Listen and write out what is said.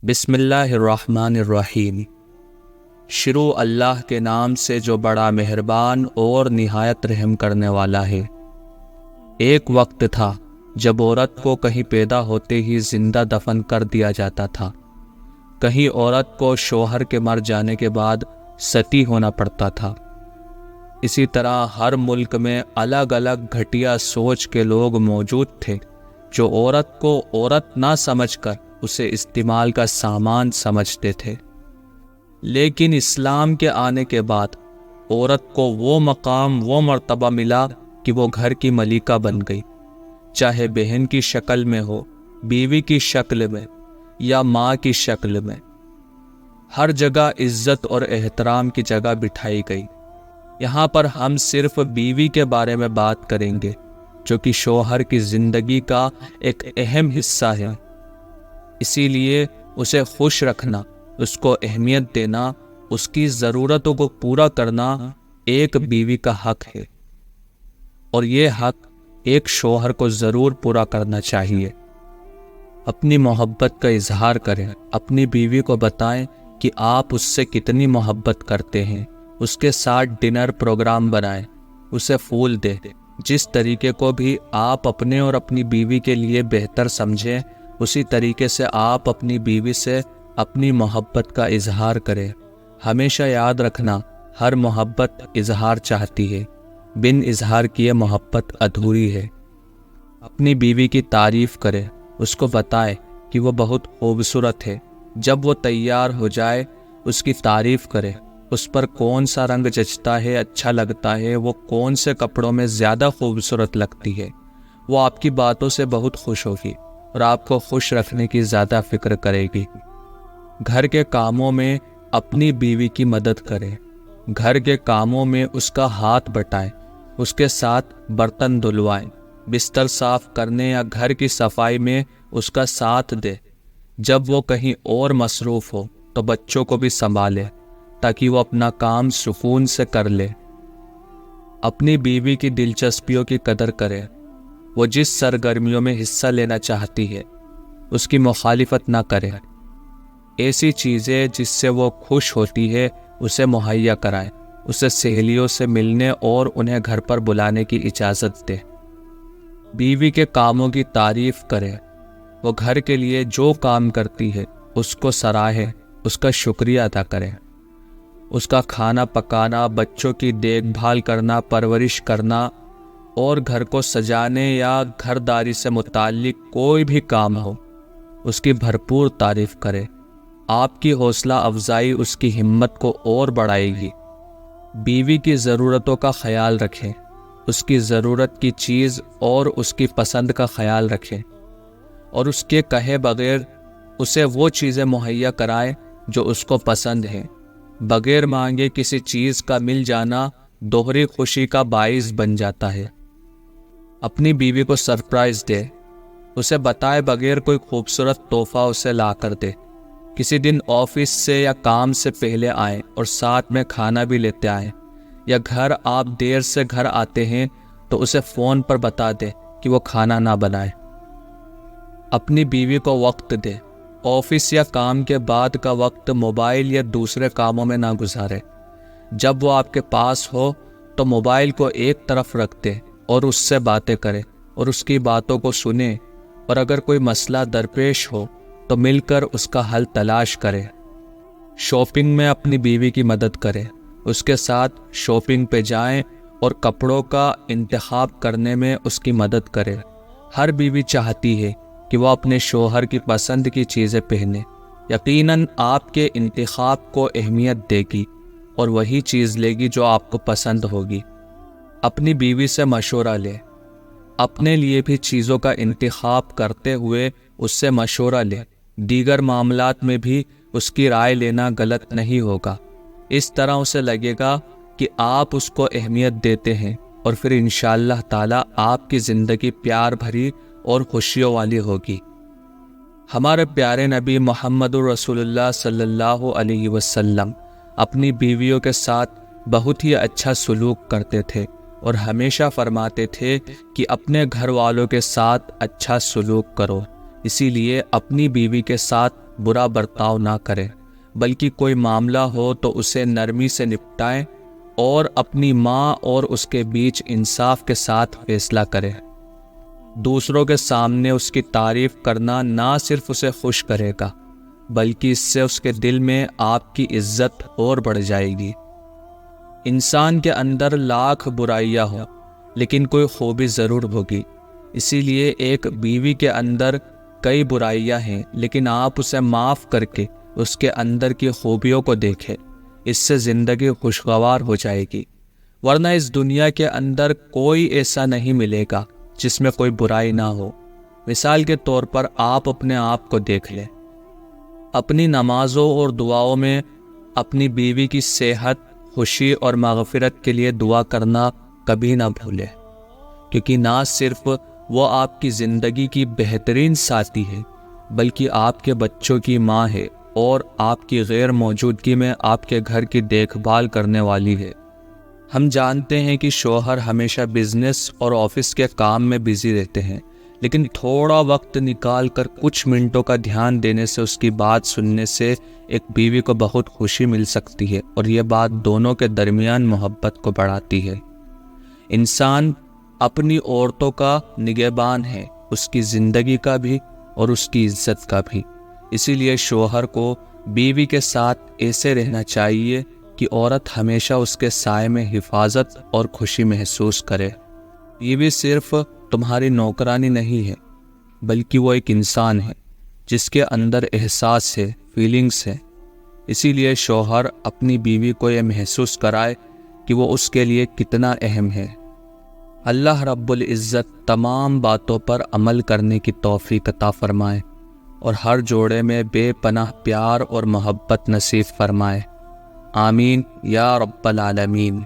بسم اللہ الرحمن الرحیم۔ شروع اللہ کے نام سے جو بڑا مہربان اور نہایت رحم کرنے والا ہے۔ ایک وقت تھا جب عورت کو کہیں پیدا ہوتے ہی زندہ دفن کر دیا جاتا تھا، کہیں عورت کو شوہر کے مر جانے کے بعد ستی ہونا پڑتا تھا۔ اسی طرح ہر ملک میں الگ الگ گھٹیا سوچ کے لوگ موجود تھے جو عورت کو عورت نہ سمجھ کر اسے استعمال کا سامان سمجھتے تھے۔ لیکن اسلام کے آنے کے بعد عورت کو وہ مقام، وہ مرتبہ ملا کہ وہ گھر کی ملکہ بن گئی، چاہے بہن کی شکل میں ہو، بیوی کی شکل میں یا ماں کی شکل میں۔ ہر جگہ عزت اور احترام کی جگہ بٹھائی گئی۔ یہاں پر ہم صرف بیوی کے بارے میں بات کریں گے جو کہ شوہر کی زندگی کا ایک اہم حصہ ہے۔ اسی لیے اسے خوش رکھنا، اس کو اہمیت دینا، اس کی ضرورتوں کو پورا کرنا ایک بیوی کا حق ہے، اور یہ حق ایک شوہر کو ضرور پورا کرنا چاہیے۔ اپنی محبت کا اظہار کریں، اپنی بیوی کو بتائیں کہ آپ اس سے کتنی محبت کرتے ہیں، اس کے ساتھ ڈنر پروگرام بنائیں، اسے پھول دیں۔ جس طریقے کو بھی آپ اپنے اور اپنی بیوی کے لیے بہتر سمجھیں، اسی طریقے سے آپ اپنی بیوی سے اپنی محبت کا اظہار کریں۔ ہمیشہ یاد رکھنا، ہر محبت اظہار چاہتی ہے، بن اظہار کیے محبت ادھوری ہے۔ اپنی بیوی کی تعریف کریں، اس کو بتائیں کہ وہ بہت خوبصورت ہے۔ جب وہ تیار ہو جائے اس کی تعریف کریں، اس پر کون سا رنگ جچتا ہے، اچھا لگتا ہے، وہ کون سے کپڑوں میں زیادہ خوبصورت لگتی ہے۔ وہ آپ کی باتوں سے بہت خوش ہوگی اور آپ کو خوش رکھنے کی زیادہ فکر کرے گی۔ گھر کے کاموں میں اپنی بیوی کی مدد کریں، گھر کے کاموں میں اس کا ہاتھ بٹائیں، اس کے ساتھ برتن دھلوائیں، بستر صاف کرنے یا گھر کی صفائی میں اس کا ساتھ دیں۔ جب وہ کہیں اور مصروف ہو تو بچوں کو بھی سنبھالے تاکہ وہ اپنا کام سکون سے کر لے۔ اپنی بیوی کی دلچسپیوں کی قدر کریں، وہ جس سرگرمیوں میں حصہ لینا چاہتی ہے اس کی مخالفت نہ کریں۔ ایسی چیزیں جس سے وہ خوش ہوتی ہے اسے مہیا کرائیں، اسے سہیلیوں سے ملنے اور انہیں گھر پر بلانے کی اجازت دیں۔ بیوی کے کاموں کی تعریف کریں، وہ گھر کے لیے جو کام کرتی ہے اس کو سراہیں، اس کا شکریہ ادا کریں۔ اس کا کھانا پکانا، بچوں کی دیکھ بھال کرنا، پرورش کرنا اور گھر کو سجانے یا گھرداری سے متعلق کوئی بھی کام ہو، اس کی بھرپور تعریف کرے۔ آپ کی حوصلہ افزائی اس کی ہمت کو اور بڑھائے گی۔ بیوی کی ضرورتوں کا خیال رکھیں، اس کی ضرورت کی چیز اور اس کی پسند کا خیال رکھیں، اور اس کے کہے بغیر اسے وہ چیزیں مہیا کرائیں جو اس کو پسند ہیں۔ بغیر مانگے کسی چیز کا مل جانا دوہری خوشی کا باعث بن جاتا ہے۔ اپنی بیوی کو سرپرائز دے، اسے بتائے بغیر کوئی خوبصورت تحفہ اسے لا کر دے۔ کسی دن آفس سے یا کام سے پہلے آئیں اور ساتھ میں کھانا بھی لیتے آئیں، یا گھر آپ دیر سے گھر آتے ہیں تو اسے فون پر بتا دے کہ وہ کھانا نہ بنائے۔ اپنی بیوی کو وقت دے، آفس یا کام کے بعد کا وقت موبائل یا دوسرے کاموں میں نہ گزارے۔ جب وہ آپ کے پاس ہو تو موبائل کو ایک طرف رکھ دے اور اس سے باتیں کرے اور اس کی باتوں کو سنے، اور اگر کوئی مسئلہ درپیش ہو تو مل کر اس کا حل تلاش کرے۔ شاپنگ میں اپنی بیوی کی مدد کرے، اس کے ساتھ شاپنگ پہ جائیں اور کپڑوں کا انتخاب کرنے میں اس کی مدد کرے۔ ہر بیوی چاہتی ہے کہ وہ اپنے شوہر کی پسند کی چیزیں پہنے۔ یقیناً آپ کے انتخاب کو اہمیت دے گی اور وہی چیز لے گی جو آپ کو پسند ہوگی۔ اپنی بیوی سے مشورہ لے، اپنے لیے بھی چیزوں کا انتخاب کرتے ہوئے اس سے مشورہ لے۔ دیگر معاملات میں بھی اس کی رائے لینا غلط نہیں ہوگا۔ اس طرح اسے لگے گا کہ آپ اس کو اہمیت دیتے ہیں، اور پھر انشاءاللہ تعالی آپ کی زندگی پیار بھری اور خوشیوں والی ہوگی۔ ہمارے پیارے نبی محمد رسول اللہ صلی اللہ علیہ وسلم اپنی بیویوں کے ساتھ بہت ہی اچھا سلوک کرتے تھے اور ہمیشہ فرماتے تھے کہ اپنے گھر والوں کے ساتھ اچھا سلوک کرو۔ اسی لیے اپنی بیوی کے ساتھ برا برتاؤ نہ کرے، بلکہ کوئی معاملہ ہو تو اسے نرمی سے نپٹائیں اور اپنی ماں اور اس کے بیچ انصاف کے ساتھ فیصلہ کرے۔ دوسروں کے سامنے اس کی تعریف کرنا نہ صرف اسے خوش کرے گا، بلکہ اس سے اس کے دل میں آپ کی عزت اور بڑھ جائے گی۔ انسان کے اندر لاکھ برائیاں ہوں لیکن کوئی خوبی ضرور ہوگی، اسی لیے ایک بیوی کے اندر کئی برائیاں ہیں لیکن آپ اسے معاف کر کے اس کے اندر کی خوبیوں کو دیکھیں، اس سے زندگی خوشگوار ہو جائے گی۔ ورنہ اس دنیا کے اندر کوئی ایسا نہیں ملے گا جس میں کوئی برائی نہ ہو۔ مثال کے طور پر آپ اپنے آپ کو دیکھ لیں، اپنی نمازوں اور دعاؤں میں اپنی بیوی کی صحت، خوشی اور مغفرت کے لیے دعا کرنا کبھی نہ بھولیں، کیونکہ نہ صرف وہ آپ کی زندگی کی بہترین ساتھی ہے بلکہ آپ کے بچوں کی ماں ہے اور آپ کی غیر موجودگی میں آپ کے گھر کی دیکھ بھال کرنے والی ہے۔ ہم جانتے ہیں کہ شوہر ہمیشہ بزنس اور آفس کے کام میں بزی رہتے ہیں، لیکن تھوڑا وقت نکال کر کچھ منٹوں کا دھیان دینے سے، اس کی بات سننے سے ایک بیوی کو بہت خوشی مل سکتی ہے اور یہ بات دونوں کے درمیان محبت کو بڑھاتی ہے۔ انسان اپنی عورتوں کا نگہبان ہے، اس کی زندگی کا بھی اور اس کی عزت کا بھی۔ اسی لیے شوہر کو بیوی کے ساتھ ایسے رہنا چاہیے کہ عورت ہمیشہ اس کے سائے میں حفاظت اور خوشی محسوس کرے۔ بیوی صرف تمہاری نوکرانی نہیں ہے بلکہ وہ ایک انسان ہے جس کے اندر احساس ہے، فیلنگز ہے۔ اسی لیے شوہر اپنی بیوی کو یہ محسوس کرائے کہ وہ اس کے لیے کتنا اہم ہے۔ اللہ رب العزت تمام باتوں پر عمل کرنے کی توفیق عطا فرمائے اور ہر جوڑے میں بے پناہ پیار اور محبت نصیب فرمائے۔ آمین یا رب العالمین۔